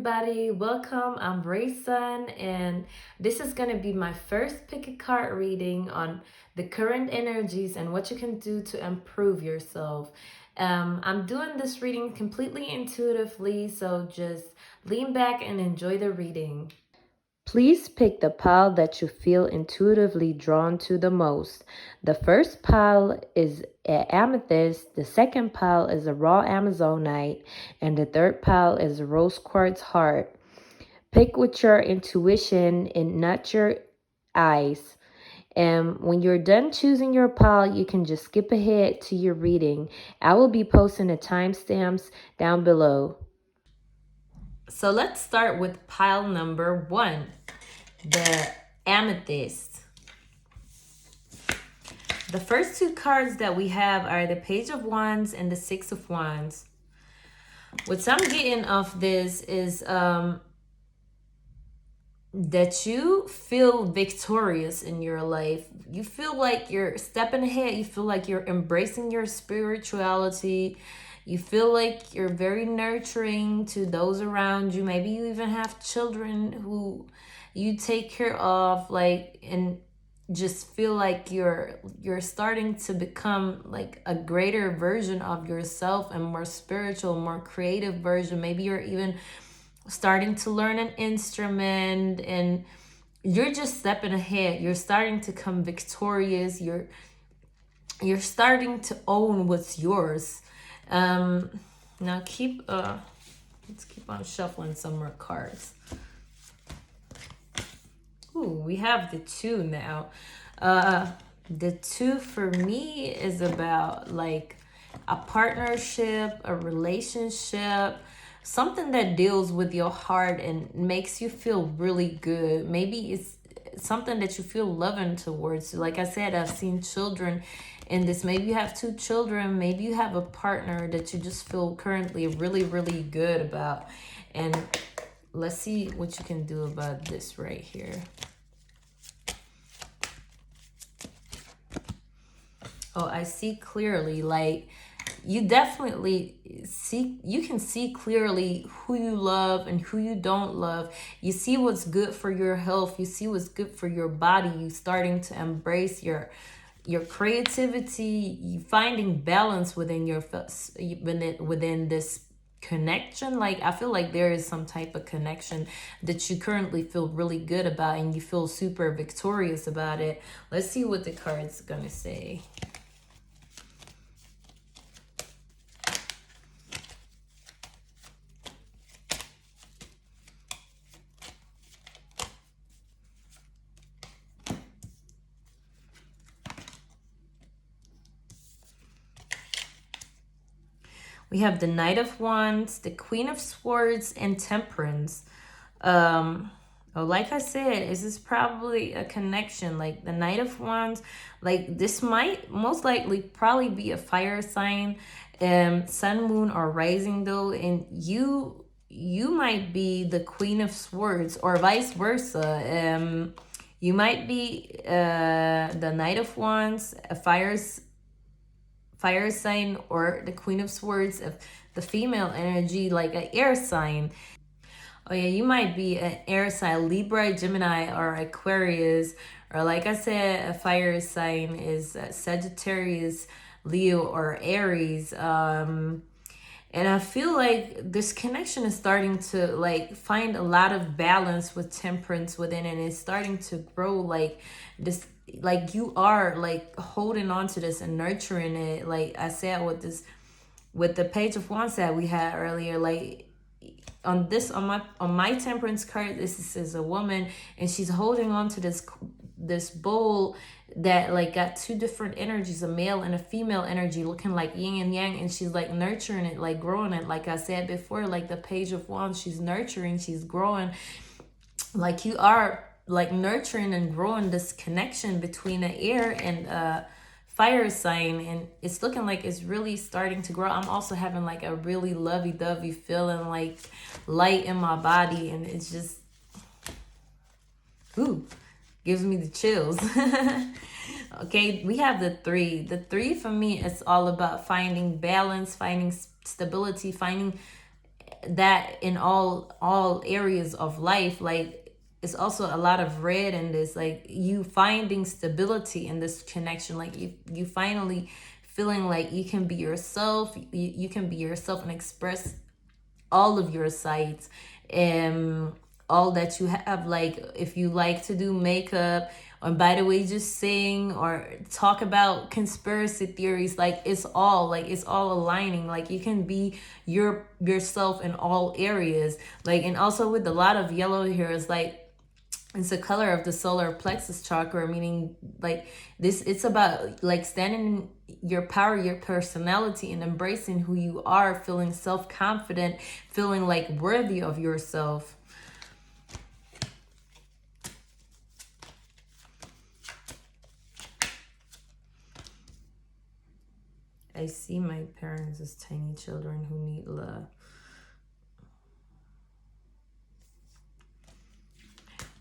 everybody, welcome. I'm Rayson, and this is going to be my first Pica Card reading on the current energies and what you can do to improve yourself. I'm doing this reading completely intuitively, so just lean back and enjoy the reading. Please pick the pile that you feel intuitively drawn to the most. The first pile is an amethyst, the second pile is a raw amazonite, and the third pile is a rose quartz heart. Pick with your intuition and not your eyes. And when you're done choosing your pile, you can just skip ahead to your reading. I will be posting the timestamps down below. So let's start with pile number 1. The Amethyst. The first two cards that we have are the Page of Wands and the Six of Wands. What I'm getting off this is that you feel victorious in your life. You feel like you're stepping ahead. You feel like you're embracing your spirituality. You feel like you're very nurturing to those around you. Maybe you even have children who you take care of, like, and just feel like you're starting to become like a greater version of yourself and more spiritual, more creative version. Maybe you're even starting to learn an instrument and you're just stepping ahead. You're starting to come victorious. You're starting to own what's yours. Now let's keep on shuffling some more cards. Ooh, we have the 2 now. The 2 for me is about like a partnership, a relationship, something that deals with your heart and makes you feel really good. Maybe it's something that you feel loving towards. Like I said, I've seen children in this. Maybe you have 2 children. Maybe you have a partner that you just feel currently really, really good about. And let's see what you can do about this right here. Oh, I see clearly. Like, you definitely you can see clearly who you love and who you don't love. You see what's good for your health. You see what's good for your body. You starting to embrace your creativity. You finding balance within within this connection. Like, I feel like there is some type of connection that you currently feel really good about and you feel super victorious about it. Let's see what the card's gonna say. We have the Knight of Wands, the Queen of Swords, and Temperance. Like I said, this is probably a connection. Like the Knight of Wands, like this might most likely probably be a fire sign, sun, moon, or rising though, and you might be the Queen of Swords or vice versa. You might be the Knight of Wands, a fire sign, or the Queen of Swords of the female energy, like an air sign. Oh yeah, you might be an air sign, Libra, Gemini, or Aquarius. Or like I said, a fire sign is Sagittarius, Leo, or Aries. And I feel like this connection is starting to like find a lot of balance with temperance within, and it's starting to grow like this, like you are like holding on to this and nurturing it. Like I said with the Page of Wands that we had earlier, like on my temperance card, this is a woman and she's holding on to this bowl that like got 2 different energies, a male and a female energy, looking like yin and yang, and she's like nurturing it, like growing it. Like I said before, like the Page of Wands, she's nurturing, she's growing. Like you are like nurturing and growing this connection between an air and a fire sign, and it's looking like it's really starting to grow. I'm also having like a really lovey-dovey feeling, like light in my body, and it's just gives me the chills. Okay, we have the 3. The 3 for me is all about finding balance, finding stability, finding that in all areas of life. Like, it's also a lot of red in this, like you finding stability in this connection, like you finally feeling like you can be yourself, you can be yourself and express all of your sides and all that you have. Like if you like to do makeup, or by the way, just sing or talk about conspiracy theories, like it's all aligning. Like you can be yourself in all areas. Like, and also with a lot of yellow here is like, it's the color of the solar plexus chakra, meaning like this, it's about like standing in your power, your personality, and embracing who you are, feeling self-confident, feeling like worthy of yourself. I see my parents as tiny children who need love.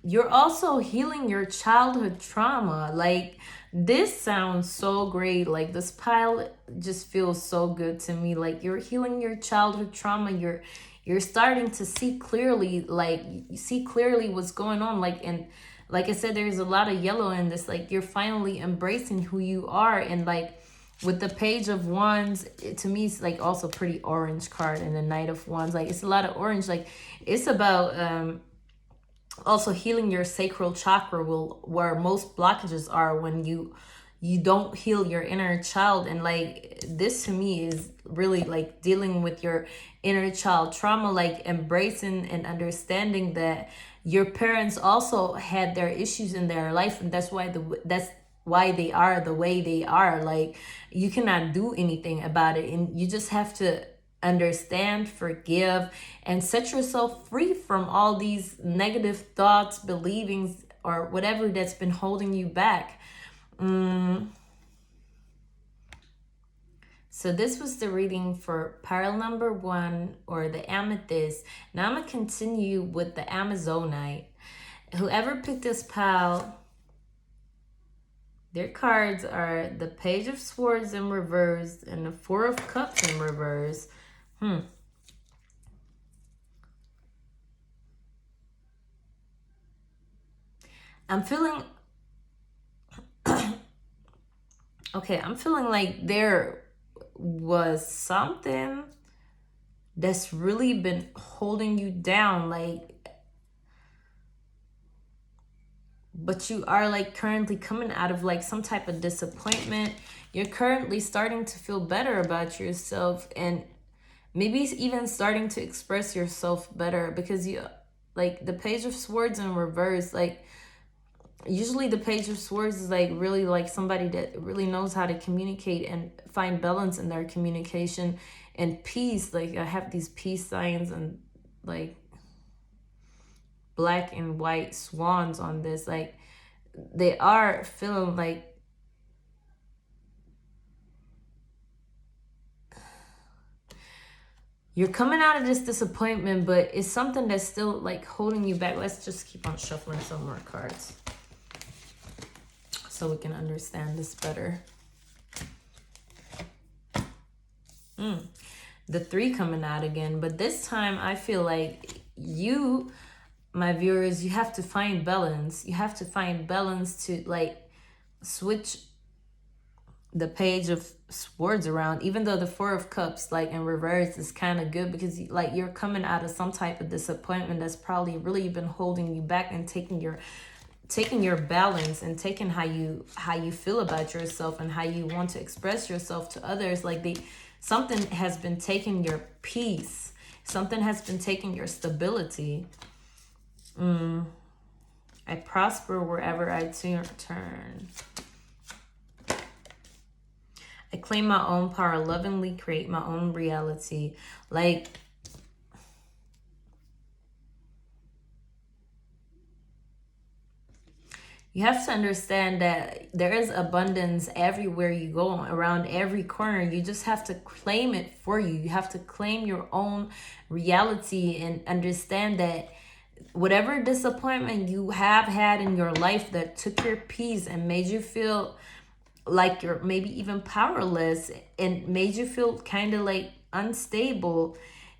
You're also healing your childhood trauma. Like, this sounds so great. Like, this pile just feels so good to me. Like, you're healing your childhood trauma. You're starting to see clearly, like, you see clearly what's going on. Like, and like I said, there's a lot of yellow in this. Like, you're finally embracing who you are. And like with the Page of Wands, to me, it's like also pretty orange card. And the Knight of Wands, like it's a lot of orange. Like, it's about also healing your sacral chakra, where most blockages are when you don't heal your inner child. And like this to me is really like dealing with your inner child trauma, like embracing and understanding that your parents also had their issues in their life, and that's why they are the way they are. Like, you cannot do anything about it, and you just have to understand, forgive, and set yourself free from all these negative thoughts, believings, or whatever that's been holding you back. So this was the reading for pile number 1, or the Amethyst. Now I'm going to continue with the Amazonite. Whoever picked this pile, their cards are the Page of Swords in reverse and the Four of Cups in reverse. I'm feeling okay, I'm feeling like there was something that's really been holding you down, like, but you are like currently coming out of like some type of disappointment. You're currently starting to feel better about yourself, and maybe even starting to express yourself better, because you like the Page of Swords in reverse. Like, usually the Page of Swords is like really like somebody that really knows how to communicate and find balance in their communication and peace. Like, I have these peace signs and like black and white swans on this. Like, they are feeling like you're coming out of this disappointment, but it's something that's still like holding you back. Let's just keep on shuffling some more cards so we can understand this better. The 3 coming out again, but this time I feel like you, my viewers, you have to find balance. You have to find balance to like switch the Page of Swords around, even though the Four of Cups like in reverse is kind of good, because like you're coming out of some type of disappointment that's probably really been holding you back and taking your balance and taking how you feel about yourself and how you want to express yourself to others. Like, something has been taking your peace, something has been taking your stability. I prosper wherever I turn. I claim my own power, lovingly create my own reality. Like, you have to understand that there is abundance everywhere you go, around every corner. You just have to claim it for you. You have to claim your own reality and understand that whatever disappointment you have had in your life that took your peace and made you feel like you're maybe even powerless and made you feel kind of like unstable,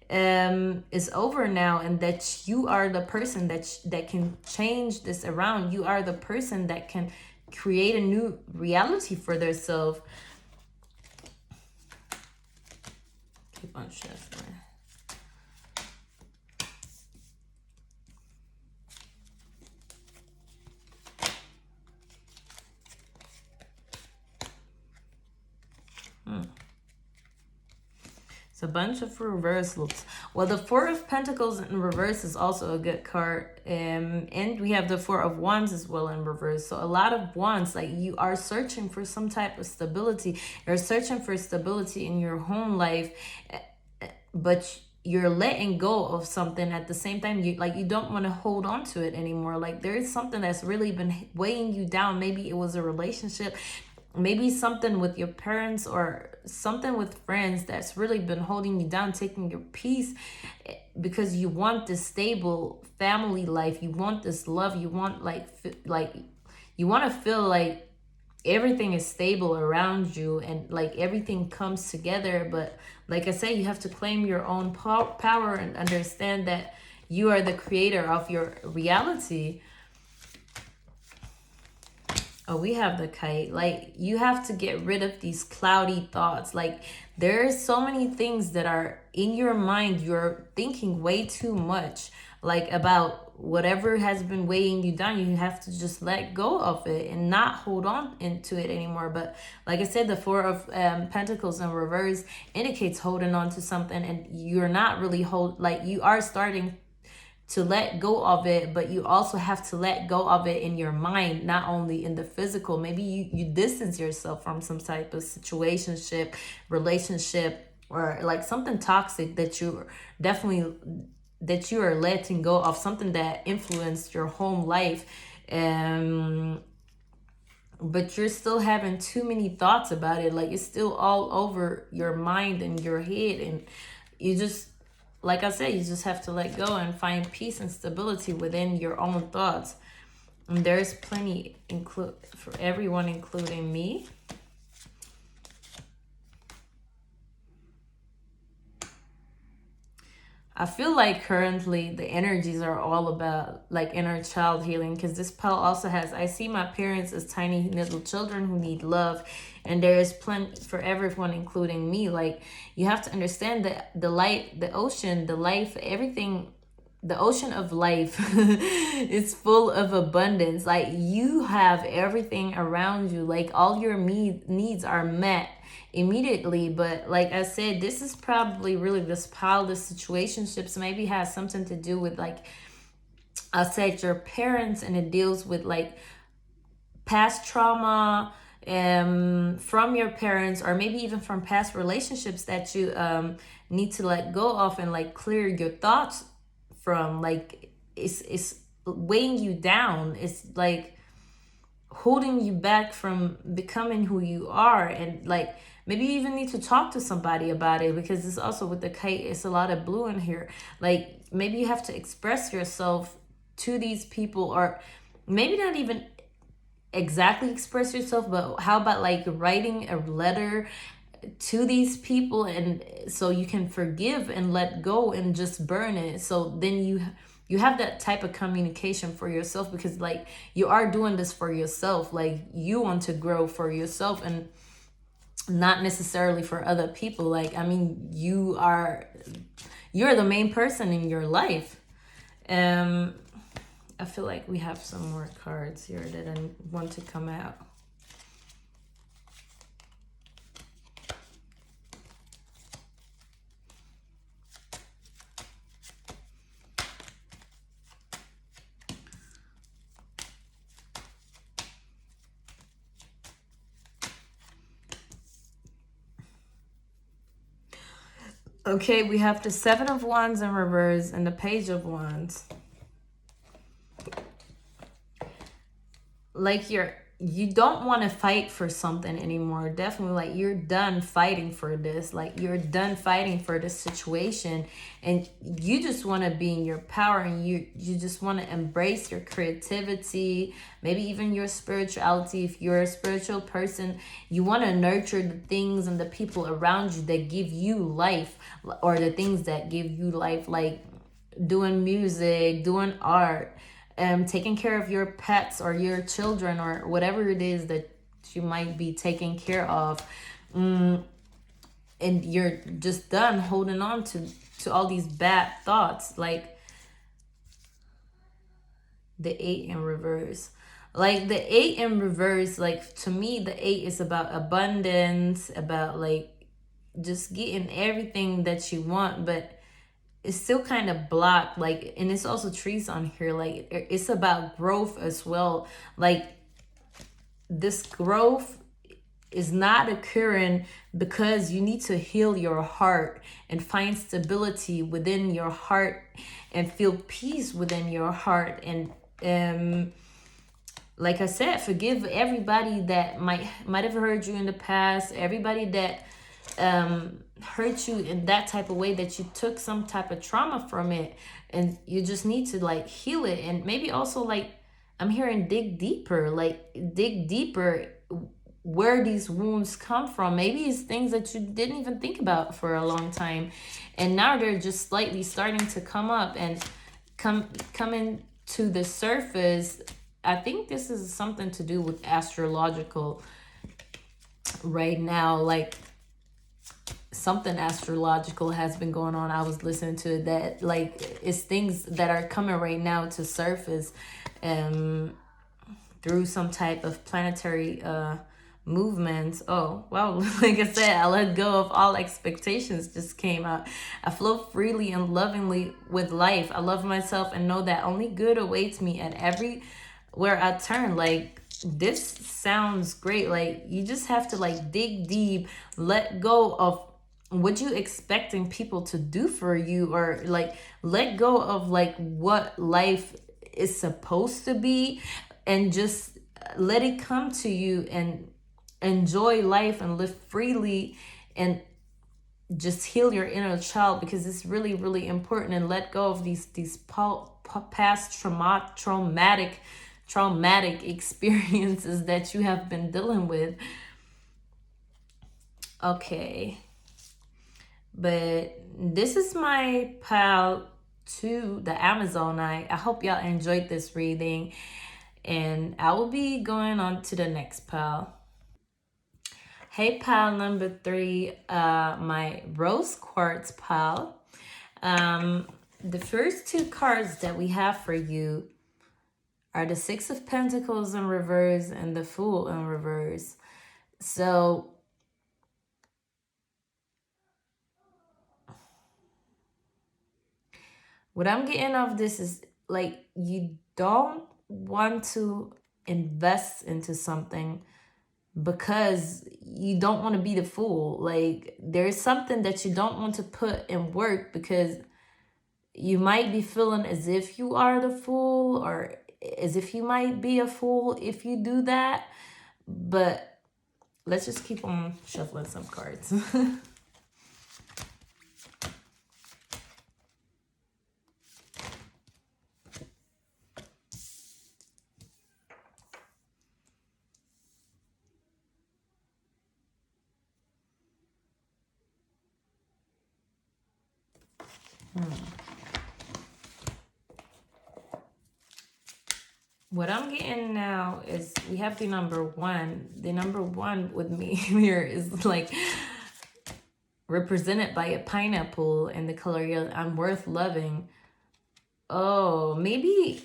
is over now, and that you are the person that can change this around. You are the person that can create a new reality for themselves. Keep on shuffling. It's a bunch of reversals. Well, the Four of Pentacles in reverse is also a good card. And we have the Four of Wands as well in reverse. So a lot of wands, like you are searching for some type of stability. You're searching for stability in your home life, but you're letting go of something at the same time. You don't want to hold on to it anymore. Like there is something that's really been weighing you down. Maybe it was a relationship, maybe something with your parents, or something with friends that's really been holding you down, taking your peace, because you want this stable family life. You want this love. You want you want to feel like everything is stable around you, and like everything comes together. But like I said, you have to claim your own power and understand that you are the creator of your reality. Oh, we have the Kite. Like you have to get rid of these cloudy thoughts. Like there's so many things that are in your mind. You're thinking way too much, like about whatever has been weighing you down. You have to just let go of it and not hold on into it anymore. But like I said, the Four of Pentacles in reverse indicates holding on to something, and you're not really you are starting to let go of it, but you also have to let go of it in your mind, not only in the physical. Maybe you distance yourself from some type of situationship, relationship, or like something toxic that you are letting go of, something that influenced your home life. But you're still having too many thoughts about it. Like it's still all over your mind and your head, and you just, like I said, you just have to let go and find peace and stability within your own thoughts. And there's plenty for everyone, including me. I feel like currently the energies are all about like inner child healing, because this pile also has, I see my parents as tiny little children who need love, and there is plenty for everyone, including me. Like you have to understand that the light, the ocean, the life, everything, the ocean of life is full of abundance. Like you have everything around you. Like all your needs are met immediately. But like I said, this is probably really this pile, the situationships maybe has something to do with, like I said, your parents, and it deals with like past trauma from your parents, or maybe even from past relationships that you need to let go of and like clear your thoughts from. Like it's weighing you down. It's like holding you back from becoming who you are. And like maybe you even need to talk to somebody about it, because it's also with the Kite, it's a lot of blue in here. Like maybe you have to express yourself to these people, or maybe not even exactly express yourself, but how about like writing a letter to these people, and so you can forgive and let go and just burn it. So then you have that type of communication for yourself, because like you are doing this for yourself. Like you want to grow for yourself and not necessarily for other people. Like I mean, you're the main person in your life. I feel like we have some more cards here that I want to come out. Okay, we have the Seven of Wands in reverse and the Page of Wands. Like you don't want to fight for something anymore. Definitely, like, you're done fighting for this. Like, you're done fighting for this situation, and you just want to be in your power, and you just want to embrace your creativity, maybe even your spirituality. If you're a spiritual person, you want to nurture the things and the people around you that give you life, or the things that give you life, like doing music, doing art, taking care of your pets or your children, or whatever it is that you might be taking care of. And you're just done holding on to all these bad thoughts, like the 8 in reverse. Like the 8 in reverse, like, to me, the 8 is about abundance, about like just getting everything that you want, but it's still kind of blocked. Like, and it's also trees on here. Like, it's about growth as well. Like, this growth is not occurring because you need to heal your heart and find stability within your heart and feel peace within your heart. And like I said, forgive everybody that might have hurt you in the past, everybody that hurt you in that type of way, that you took some type of trauma from it, and you just need to like heal it. And maybe also, like, I'm hearing dig deeper, like dig deeper where these wounds come from. Maybe it's things that you didn't even think about for a long time, and now they're just slightly starting to come up and coming to the surface. I think this is something to do with astrological right now. Like, something astrological has been going on. I was listening to that. Like, it's things that are coming right now to surface through some type of planetary movements. Oh, wow. Like I said, I let go of all expectations, just came out. I flow freely and lovingly with life. I love myself and know that only good awaits me at everywhere I turn. Like, this sounds great. Like, you just have to like dig deep, let go of what you expecting people to do for you, or like let go of like what life is supposed to be, and just let it come to you and enjoy life and live freely, and just heal your inner child, because it's really, really important. And let go of these past traumatic experiences that you have been dealing with. Okay, but this is my pile to the Amazonite. I hope y'all enjoyed this reading, and I will be going on to the next pile. Hey, pile number 3, my rose quartz pile. The first 2 cards that we have for you are the 6 of Pentacles in reverse and the Fool in reverse. So what I'm getting off this is like, you don't want to invest into something because you don't want to be the fool. Like, there's something that you don't want to put in work because you might be feeling as if you are the fool, or as if you might be a fool if you do that. But let's just keep on shuffling some cards. What I'm getting now is we have the number 1. The number 1 with me here is like represented by a pineapple in the color yellow. I'm worth loving. Oh, maybe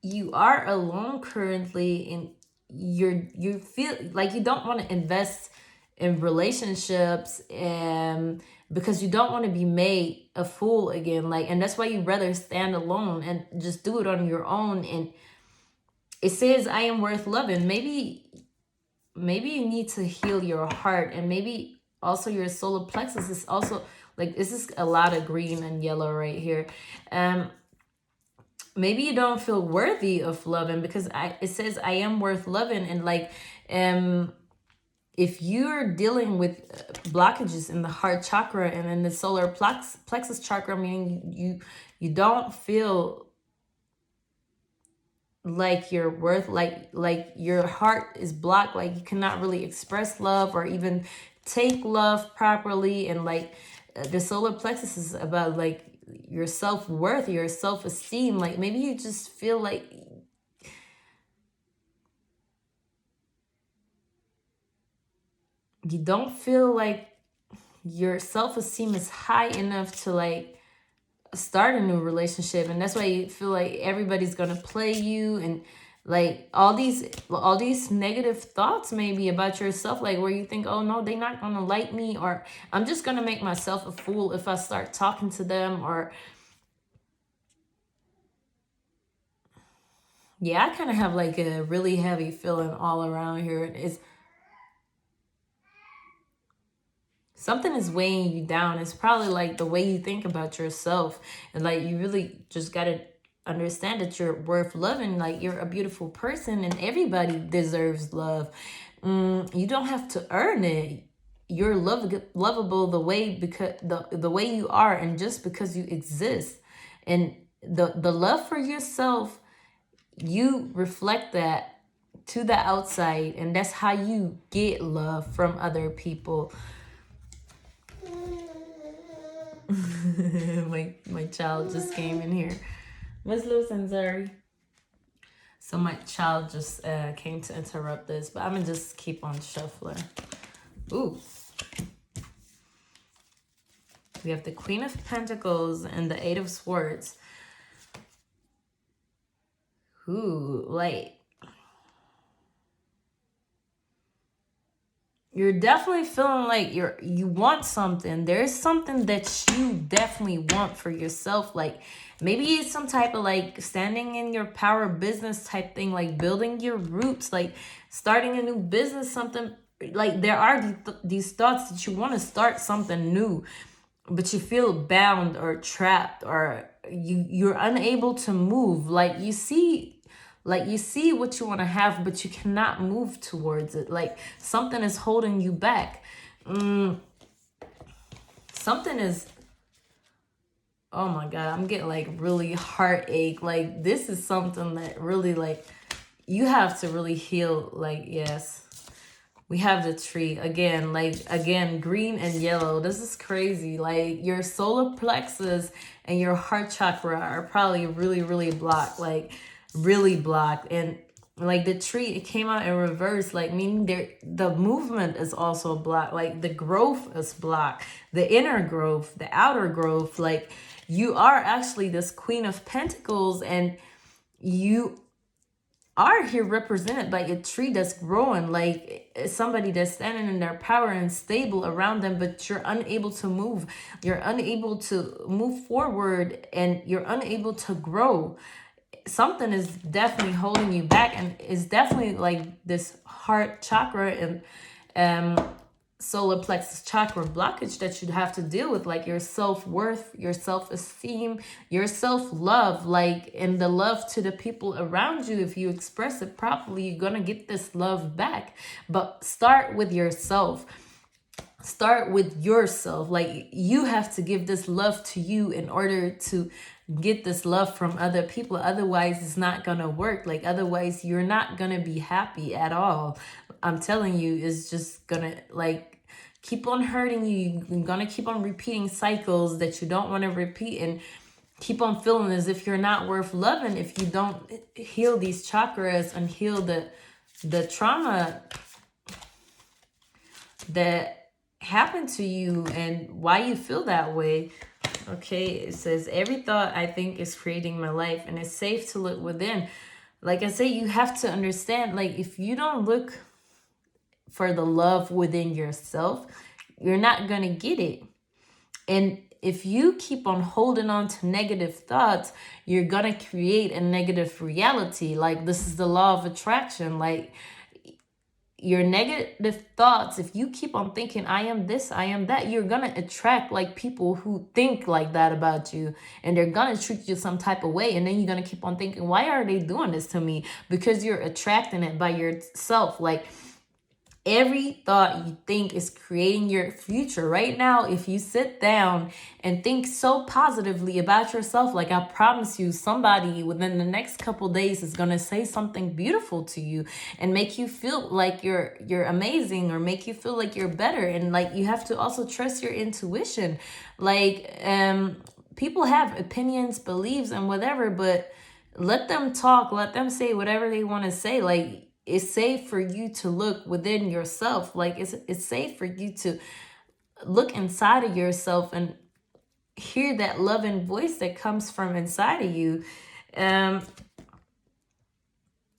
you are alone currently, and you feel like you don't want to invest in relationships, and because you don't want to be made a fool again. Like, and that's why you rather stand alone and just do it on your own. And it says, I am worth loving. Maybe you need to heal your heart, and maybe also your solar plexus is also like, this is a lot of green and yellow right here. maybe you don't feel worthy of loving, because it says I am worth loving. And like, if you're dealing with blockages in the heart chakra and in the solar plexus chakra, meaning you don't feel like you're worth, like your heart is blocked, like you cannot really express love or even take love properly. And like the solar plexus is about like your self-worth, your self-esteem. Like maybe you just feel like you don't feel like your self-esteem is high enough to like start a new relationship, and that's why you feel like everybody's gonna play you, and like all these negative thoughts maybe about yourself, like where you think, oh no, they're not gonna like me, or I'm just gonna make myself a fool if I start talking to them. Or yeah, I kind of have like a really heavy feeling all around here. Is something is weighing you down. It's probably like the way you think about yourself. And like you really just gotta understand that you're worth loving. Like you're a beautiful person and everybody deserves love. You don't have to earn it. You're lovable the way, because the way you are, and just because you exist. And the love for yourself, you reflect that to the outside, and that's how you get love from other people. my child just came in here. Miss Luz and Zari. So my child just came to interrupt this, but I'm gonna just keep on shuffling. Ooh. We have the Queen of Pentacles and the Eight of Swords. Ooh, like you're definitely feeling like you want something. There's something that you definitely want for yourself. Like maybe it's some type of like standing in your power business type thing, like building your roots, like starting a new business, something like there are these thoughts that you want to start something new, but you feel bound or trapped, or you're unable to move. Like you see what you want to have, but you cannot move towards it. Like something is holding you back. Something is, oh my God, I'm getting like really heartache. Like this is something that really like you have to really heal. Like, yes, we have the tree again, green and yellow. This is crazy. Like your solar plexus and your heart chakra are probably really, really blocked. Like really blocked. And like the tree, it came out in reverse, like meaning the movement is also blocked. Like the growth is blocked, the inner growth, the outer growth. Like you are actually this Queen of Pentacles, and you are here represented by a tree that's growing, like somebody that's standing in their power and stable around them, but you're unable to move. You're unable to move forward, and you're unable to grow. Something is definitely holding you back, and it's definitely like this heart chakra and solar plexus chakra blockage that you'd have to deal with, like your self-worth, your self-esteem, your self-love, like, and the love to the people around you. If you express it properly, you're gonna get this love back. But start with yourself. Start with yourself. Like you have to give this love to you in order to get this love from other people. Otherwise it's not gonna work. Like otherwise you're not gonna be happy at all. I'm telling you, it's just gonna like keep on hurting you. You're gonna keep on repeating cycles that you don't want to repeat, and keep on feeling as if you're not worth loving if you don't heal these chakras and heal the trauma that happened to you and why you feel that way. Okay, it says every thought I think is creating my life, and it's safe to look within. Like I say, you have to understand, like if you don't look for the love within yourself, you're not gonna get it. And if you keep on holding on to negative thoughts, you're gonna create a negative reality. Like this is the law of attraction. Like your negative thoughts, if you keep on thinking, I am this, I am that, you're gonna attract like people who think like that about you, and they're gonna treat you some type of way. And then you're gonna keep on thinking, why are they doing this to me? Because you're attracting it by yourself. Like, every thought you think is creating your future. Right now, if you sit down and think so positively about yourself, like, I promise you, somebody within the next couple days is going to say something beautiful to you and make you feel like you're amazing, or make you feel like you're better. And like, you have to also trust your intuition. Like, people have opinions, beliefs, and whatever, but let them talk, let them say whatever they want to say. Like, it's safe for you to look within yourself. Like, it's safe for you to look inside of yourself and hear that loving voice that comes from inside of you.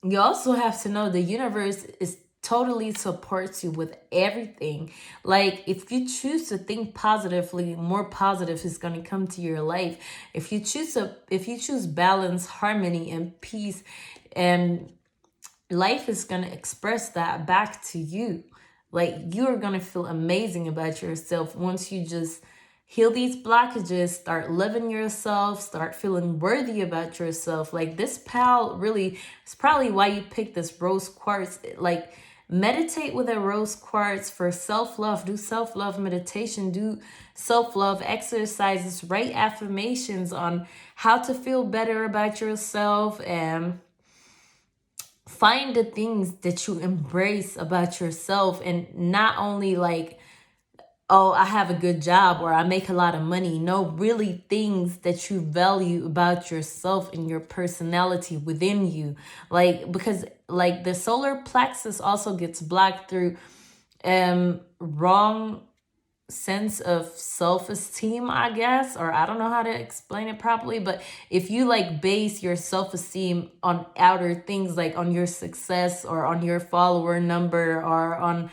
You also have to know the universe is totally supports you with everything. Like, if you choose to think positively, more positive is going to come to your life. If you choose balance, harmony, and peace, and life is going to express that back to you. Like, you're going to feel amazing about yourself once you just heal these blockages, start loving yourself, start feeling worthy about yourself. Like, this pal really, it's probably why you picked this rose quartz. Like, meditate with a rose quartz for self-love. Do self-love meditation, do self-love exercises, write affirmations on how to feel better about yourself, and find the things that you embrace about yourself. And not only like, oh, I have a good job or I make a lot of money. No, really things that you value about yourself and your personality within you. Like, because like the solar plexus also gets blocked through wrong sense of self-esteem, I guess, or I don't know how to explain it properly. But if you like base your self-esteem on outer things, like on your success or on your follower number or on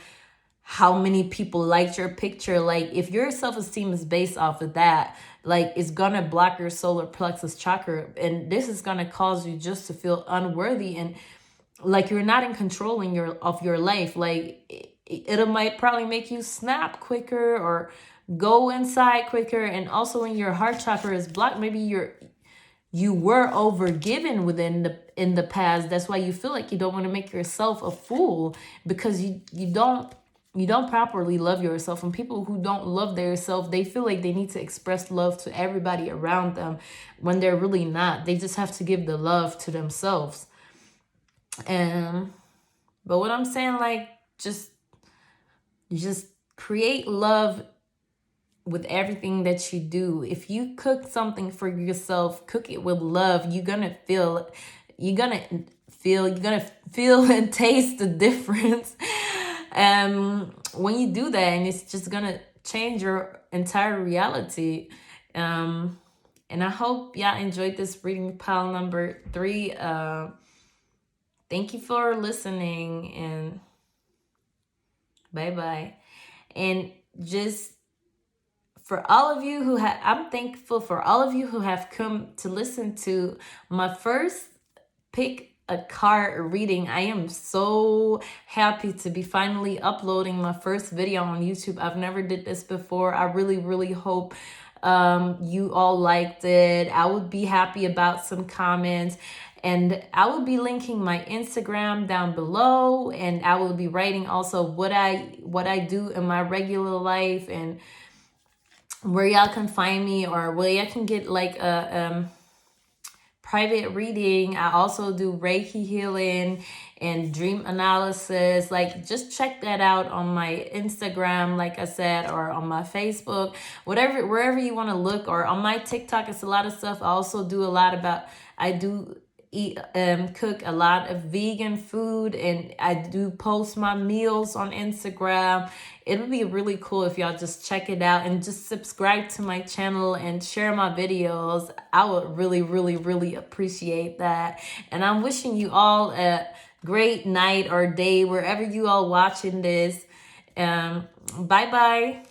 how many people liked your picture, like if your self-esteem is based off of that, like it's gonna block your solar plexus chakra, and this is gonna cause you just to feel unworthy and like you're not in control of your life. Like it might probably make you snap quicker or go inside quicker. And also when your heart chakra is blocked, maybe you were overgiven in the past. That's why you feel like you don't want to make yourself a fool, because you don't properly love yourself. And people who don't love themselves, they feel like they need to express love to everybody around them when they're really not. They just have to give the love to themselves. But what I'm saying, like, just create love with everything that you do. If you cook something for yourself, cook it with love. You're gonna feel and taste the difference when you do that, and it's just gonna change your entire reality. And I hope y'all enjoyed this reading, pile number 3. Thank you for listening, and bye-bye. And just for all of you I'm thankful for all of you who have come to listen to my first Pica Card reading. I am so happy to be finally uploading my first video on YouTube. I've never did this before. I really, really hope you all liked it. I would be happy about some comments. And I will be linking my Instagram down below, and I will be writing also what I do in my regular life, and where y'all can find me, or where y'all can get like a private reading. I also do Reiki healing and dream analysis. Like, just check that out on my Instagram, like I said, or on my Facebook, wherever you want to look, or on my TikTok. It's a lot of stuff. I also do a lot about, I do cook a lot of vegan food, and I do post my meals on Instagram. It would be really cool if y'all just check it out and just subscribe to my channel and share my videos. I would really, really, really appreciate that. And I'm wishing you all a great night or day wherever you all watching this. Bye bye.